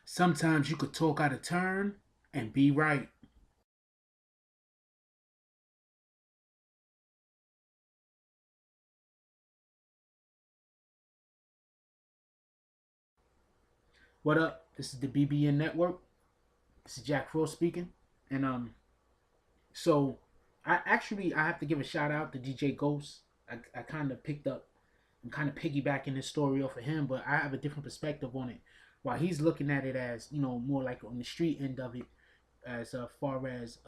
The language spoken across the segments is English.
Sometimes you could talk out of turn and be right. What up? This is the BBN Network. This is Jack Frost speaking. And so I have to give a shout out to DJ Ghost. I kind of picked up and kind of piggybacking this story off of him, but I have a different perspective on it. While he's looking at it as, more like on the street end of it, as far as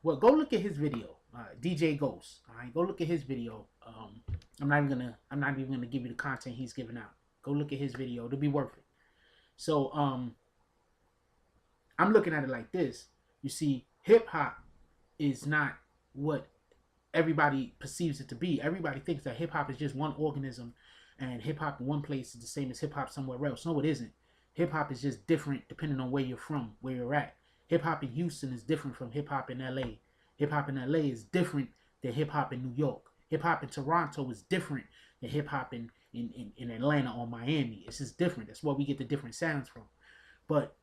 well, go look at his video, DJ Ghost. All right, go look at his video. I'm not even gonna give you the content he's giving out. Go look at his video; it'll be worth it. So I'm looking at it like this. You see, hip hop is not what everybody perceives it to be. Everybody thinks that hip hop is just one organism, and hip hop in one place is the same as hip hop somewhere else. No, it isn't. Hip hop is just different depending on where you're from, where you're at. Hip hop in Houston is different from hip hop in LA. Hip hop in LA is different than hip hop in New York. Hip hop in Toronto is different than hip hop in Atlanta or Miami. It's just different. That's where we get the different sounds from. But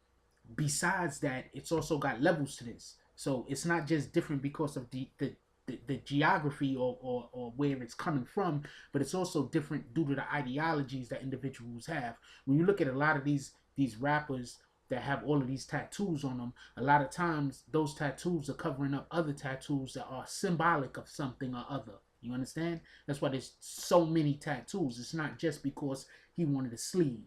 besides that, it's also got levels to this. So it's not just different because of the geography or where it's coming from, but it's also different due to the ideologies that individuals have. When you look at a lot of these rappers that have all of these tattoos on them, a lot of times those tattoos are covering up other tattoos that are symbolic of something or other. You understand? That's why there's so many tattoos. It's not just because he wanted a sleeve.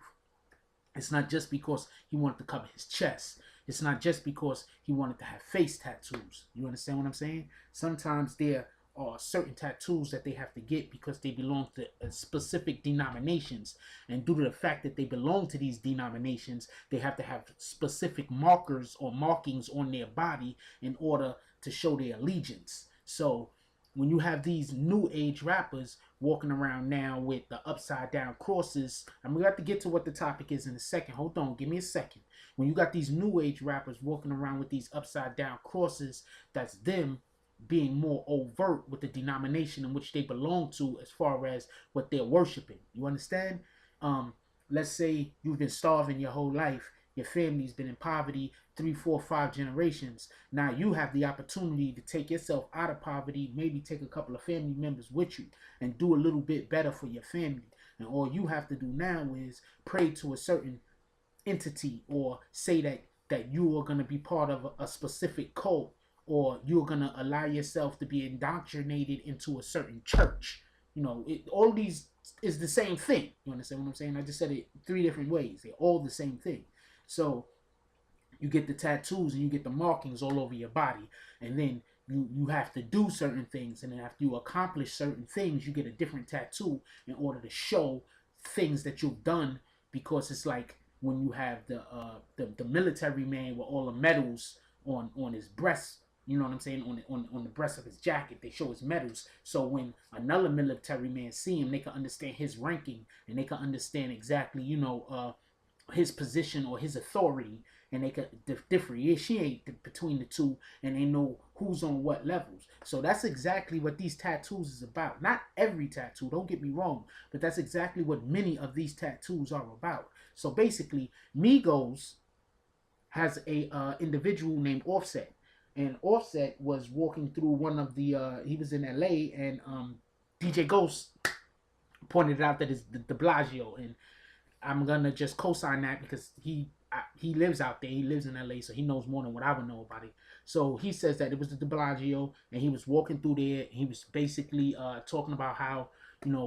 It's not just because he wanted to cover his chest. It's not just because he wanted to have face tattoos. You understand what I'm saying? Sometimes there are certain tattoos that they have to get because they belong to specific denominations. And due to the fact that they belong to these denominations, they have to have specific markers or markings on their body in order to show their allegiance. So when you have these new age rappers walking around now with the upside down crosses, and we have to get to what the topic is in a second. Hold on, give me a second. When you got these new age rappers walking around with these upside down crosses, that's them being more overt with the denomination in which they belong to as far as what they're worshiping. You understand? Let's say you've been starving your whole life, your family's been in poverty 3, 4, 5 generations. Now you have the opportunity to take yourself out of poverty, maybe take a couple of family members with you and do a little bit better for your family. And all you have to do now is pray to a certain entity or say that you are going to be part of a specific cult, or you're going to allow yourself to be indoctrinated into a certain church. All these is the same thing. You understand what I'm saying? I just said it 3 different ways. They're all the same thing. So you get the tattoos and you get the markings all over your body, and then you have to do certain things, and then after you accomplish certain things, you get a different tattoo in order to show things that you've done. Because it's like when you have the military man with all the medals on his breast. You know what I'm saying? On the breast of his jacket, they show his medals. So when another military man see him, they can understand his ranking, and they can understand exactly, his position or his authority, and they could differentiate between the two, and they know who's on what levels. So that's exactly what these tattoos is about. Not every tattoo, don't get me wrong, but that's exactly what many of these tattoos are about. So basically, Migos has a individual named Offset, and Offset was walking through one of the he was in LA, and DJ Ghost pointed out that it's the De Blasio, and I'm gonna just co-sign that because he lives out there. He lives in LA, so he knows more than what I would know about it. So he says that it was the De Blasio, and he was walking through there. He was basically talking about how,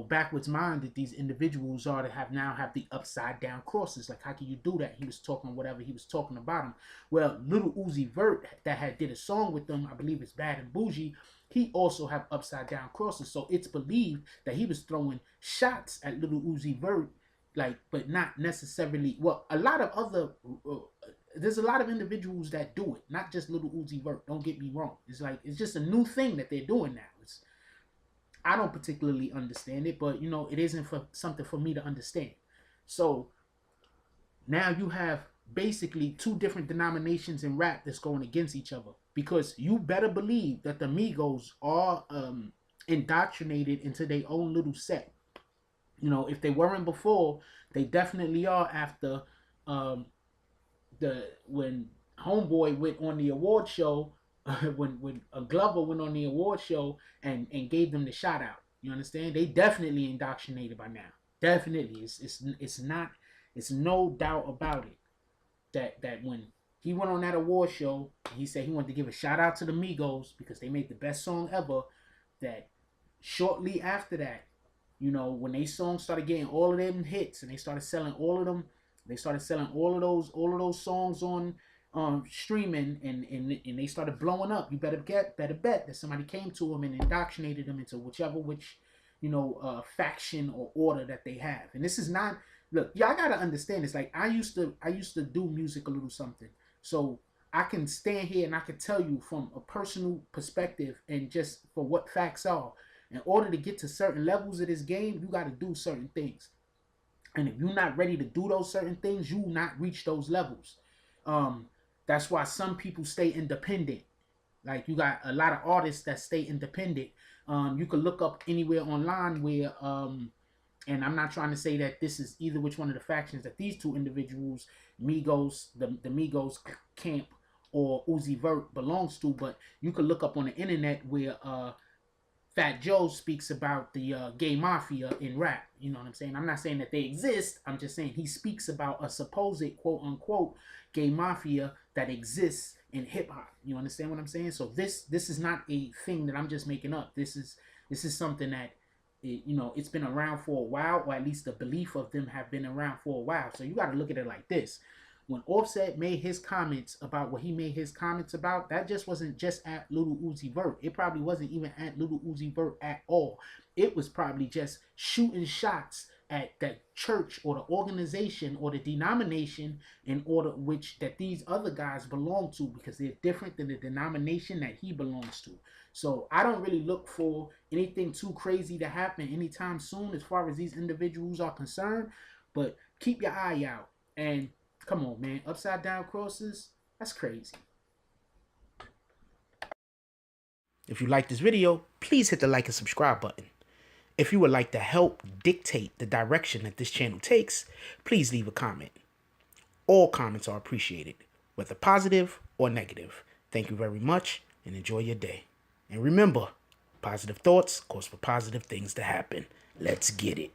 backwards minded these individuals are to have the upside down crosses. Like, how can you do that? He was talking whatever he was talking about him. Well, Lil Uzi Vert that had did a song with them, I believe it's Bad and Bougie. He also have upside down crosses. So it's believed that he was throwing shots at Lil Uzi Vert, like, but not necessarily. Well, a lot of other there's a lot of individuals that do it, not just Lil Uzi Vert. Don't get me wrong. It's like it's just a new thing that they're doing now. I don't particularly understand it, but it isn't for something for me to understand. So now you have basically two different denominations in rap that's going against each other, because you better believe that the Migos are indoctrinated into their own little set. If they weren't before, they definitely are after when Homeboy went on the award show, when a Glover went on the award show and gave them the shout out. You understand? They definitely indoctrinated by now. Definitely, it's not, it's no doubt about it that when he went on that award show, he said he wanted to give a shout out to the Migos because they made the best song ever. That shortly after that, you know, when they songs started getting all of them hits and they started selling all of them, they started selling all of those songs on streaming and they started blowing up. You better bet that somebody came to them and indoctrinated them into which faction or order that they have. And this is not, look, y'all gotta understand this. Like I used to do music a little something, so I can stand here and I can tell you from a personal perspective and just for what facts are. In order to get to certain levels of this game, you got to do certain things. And if you're not ready to do those certain things, you will not reach those levels. That's why some people stay independent. Like you got a lot of artists that stay independent. You can look up anywhere online where, and I'm not trying to say that this is either which one of the factions that these two individuals, Migos, the Migos camp or Uzi Vert belongs to, but you can look up on the internet where Fat Joe speaks about the gay mafia in rap. You know what I'm saying? I'm not saying that they exist. I'm just saying he speaks about a supposed quote unquote gay mafia that exists in hip hop. You understand what I'm saying? So this is not a thing that I'm just making up. This is something that it's been around for a while, or at least the belief of them have been around for a while. So you got to look at it like this. When Offset made his comments about what he made his comments about, that just wasn't just at Lil Uzi Vert. It probably wasn't even at Lil Uzi Vert at all. It was probably just shooting shots at that church or the organization or the denomination in order which that these other guys belong to, because they're different than the denomination that he belongs to. So I don't really look for anything too crazy to happen anytime soon as far as these individuals are concerned. But keep your eye out. And come on, man. Upside down crosses? That's crazy. If you like this video, please hit the like and subscribe button. If you would like to help dictate the direction that this channel takes, please leave a comment. All comments are appreciated, whether positive or negative. Thank you very much and enjoy your day. And remember, positive thoughts cause for positive things to happen. Let's get it.